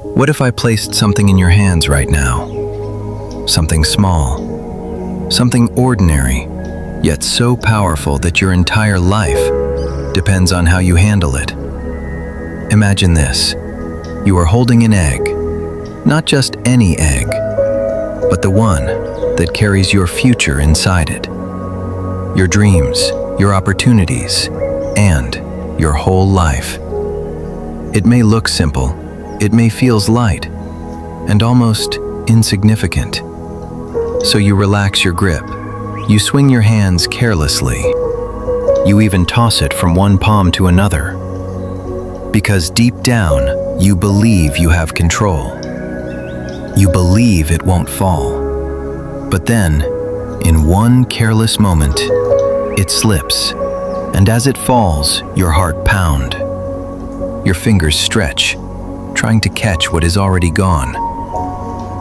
What if I placed something in your hands right now? Something small, something ordinary, yet so powerful that your entire life depends on how you handle it. Imagine this. You are holding an egg, not just any egg, but the one that carries your future inside it. Your dreams, your opportunities, and your whole life. It may look simple, it may feel light, and almost insignificant. So you relax your grip, you swing your hands carelessly, you even toss it from one palm to another. Because deep down, you believe you have control. You believe it won't fall. But then, in one careless moment, it slips, and as it falls, your heart pounds. Your fingers stretch, trying to catch what is already gone.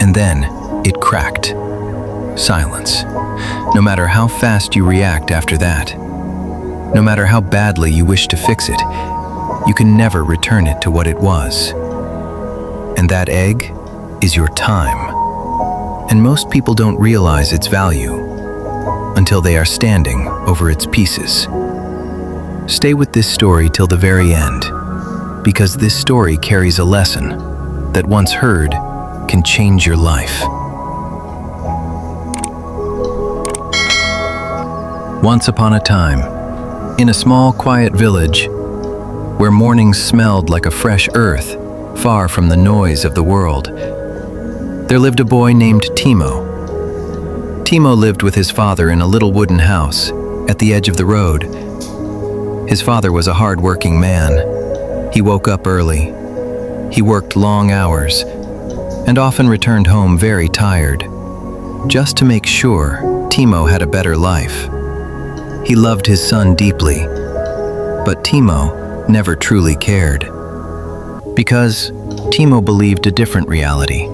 And then, it cracked. Silence. No matter how fast you react after that, no matter how badly you wish to fix it, you can never return it to what it was. And that egg is your time. And most people don't realize its value until they are standing over its pieces. Stay with this story till the very end, because this story carries a lesson that once heard can change your life. Once upon a time, in a small quiet village, where mornings smelled like a fresh earth, far from the noise of the world, there lived a boy named Timo. Timo lived with his father in a little wooden house at the edge of the road. His father was a hard-working man. He woke up early. He worked long hours and often returned home very tired, just to make sure Timo had a better life. He loved his son deeply, but Timo never truly cared, because Timo believed a different reality,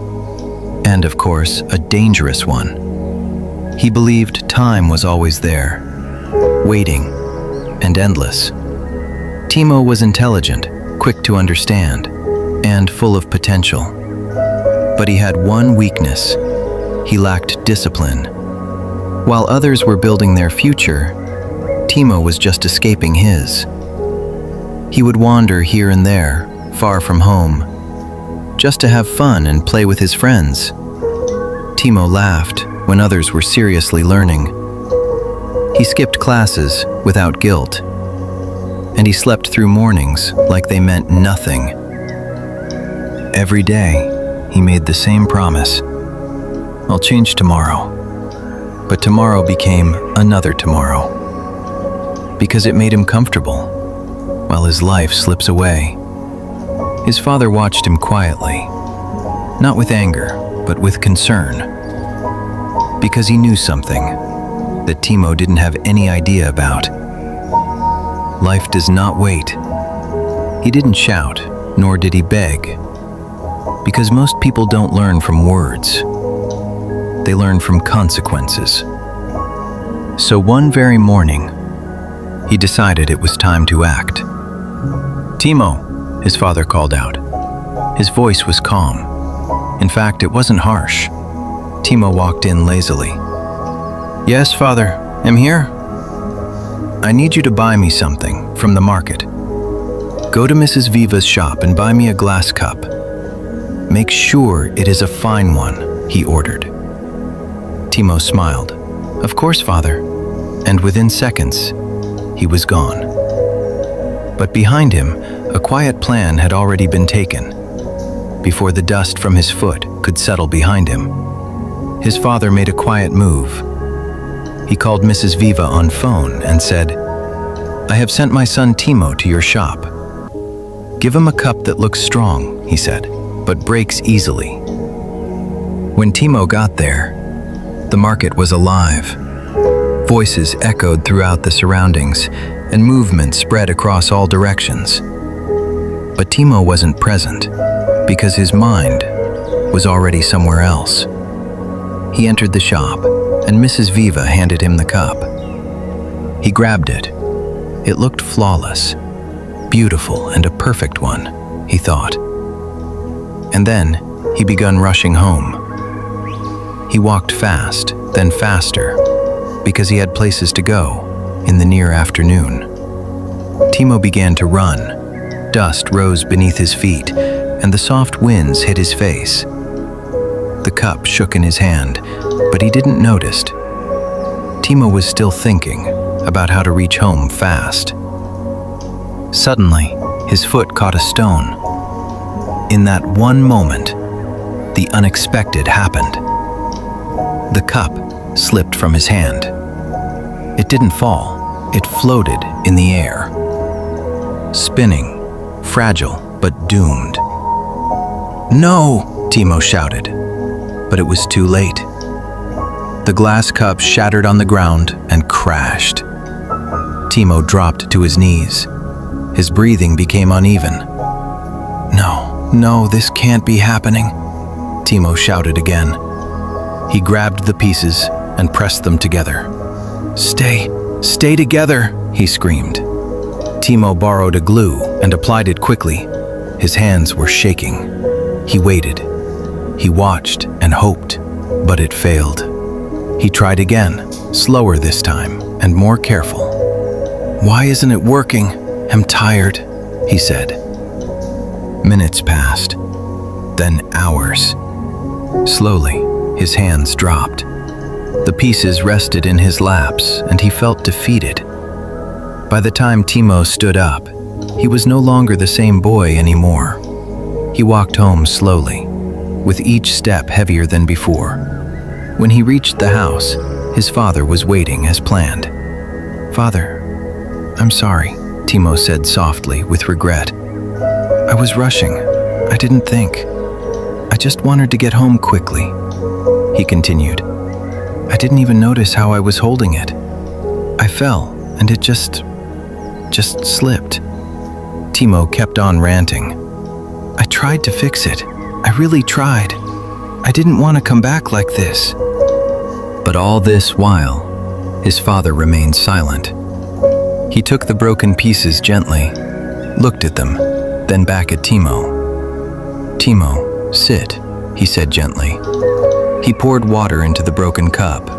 and of course, a dangerous one. He believed time was always there, waiting and endless. Timo was intelligent, quick to understand, and full of potential. But he had one weakness. He lacked discipline. While others were building their future, Timo was just escaping his. He would wander here and there, far from home, just to have fun and play with his friends. Timo laughed when others were seriously learning. He skipped classes without guilt, and he slept through mornings like they meant nothing. Every day, he made the same promise. I'll change tomorrow. But tomorrow became another tomorrow, because it made him comfortable, while his life slips away. His father watched him quietly, not with anger, but with concern, because he knew something that Timo didn't have any idea about. Life does not wait. He didn't shout, nor did he beg, because most people don't learn from words. They learn from consequences. So one very morning, he decided it was time to act. "Timo," his father called out. His voice was calm. In fact, it wasn't harsh. Timo walked in lazily. "Yes, father, I'm here. I need you to buy me something from the market. Go to Mrs. Viva's shop and buy me a glass cup. Make sure it is a fine one," he ordered. Timo smiled. "Of course, father." And within seconds, he was gone. But behind him, a quiet plan had already been taken. Before the dust from his foot could settle behind him, his father made a quiet move. He called Mrs. Viva on phone and said, "I have sent my son Timo to your shop. Give him a cup that looks strong," he said, "but breaks easily." When Timo got there, the market was alive. Voices echoed throughout the surroundings, and movement spread across all directions. But Timo wasn't present, because his mind was already somewhere else. He entered the shop, and Mrs. Viva handed him the cup. He grabbed it. It looked flawless, beautiful, and a perfect one, he thought. And then he begun rushing home. He walked fast, then faster, because he had places to go in the near afternoon. Timo began to run. Dust rose beneath his feet, and the soft winds hit his face. The cup shook in his hand, but he didn't notice. Timo was still thinking about how to reach home fast. Suddenly, his foot caught a stone. In that one moment, the unexpected happened. The cup slipped from his hand. It didn't fall, it floated in the air. Spinning, fragile but doomed. "No!" Timo shouted, but it was too late. The glass cup shattered on the ground and crashed. Timo dropped to his knees. His breathing became uneven. No, this can't be happening," Timo shouted again. He grabbed the pieces and pressed them together. Stay together," he screamed. Timo borrowed a glue and applied it quickly. His hands were shaking. He waited. He watched and hoped, but it failed. He tried again, slower this time and more careful. "Why isn't it working? I'm tired," he said. Minutes passed, then hours. Slowly, his hands dropped. The pieces rested in his laps, and he felt defeated. By the time Timo stood up, he was no longer the same boy anymore. He walked home slowly, with each step heavier than before. When he reached the house, his father was waiting as planned. "Father, I'm sorry," Timo said softly with regret. "I was rushing. I didn't think. I just wanted to get home quickly," he continued. "I didn't even notice how I was holding it. I fell, and it just slipped." Timo kept on ranting. "I tried to fix it. I really tried. I didn't want to come back like this." But all this while, his father remained silent. He took the broken pieces gently, looked at them, then back at Timo. "Timo, sit," he said gently. He poured water into the broken cup,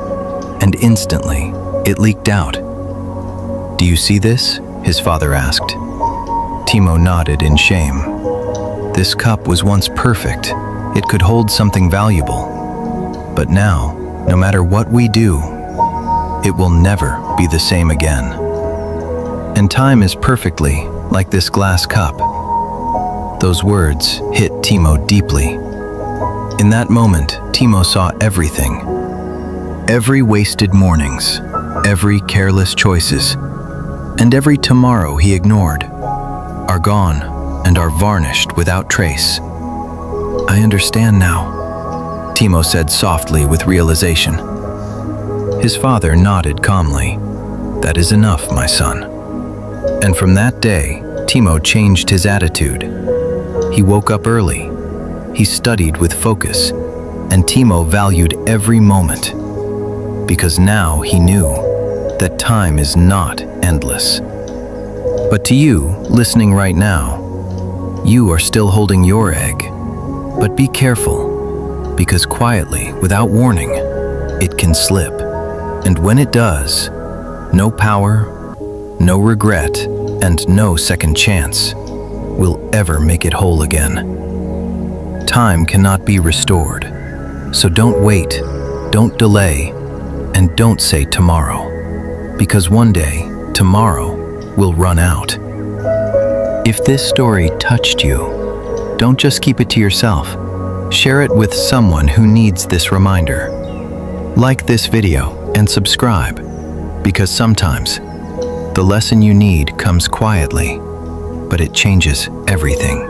and instantly it leaked out. "Do you see this?" his father asked. Timo nodded in shame. This cup was once perfect. It could hold something valuable. But now, no matter what we do, it will never be the same again. And time is perfectly like this glass cup. Those words hit Timo deeply. In that moment, Timo saw everything. Every wasted mornings, every careless choices, and every tomorrow he ignored are gone and are varnished without trace. "I understand now," Timo said softly with realization. His father nodded calmly. "That is enough, my son." And from that day, Timo changed his attitude. He woke up early. He studied with focus, and Timo valued every moment, because now he knew that time is not endless. But to you, listening right now, you are still holding your egg. But be careful, because quietly, without warning, it can slip. And when it does, no power, no regret, and no second chance will ever make it whole again. Time cannot be restored, so don't wait, don't delay, and don't say tomorrow, because one day, tomorrow will run out. If this story touched you, don't just keep it to yourself. Share it with someone who needs this reminder. Like this video and subscribe, because sometimes the lesson you need comes quietly, but it changes everything.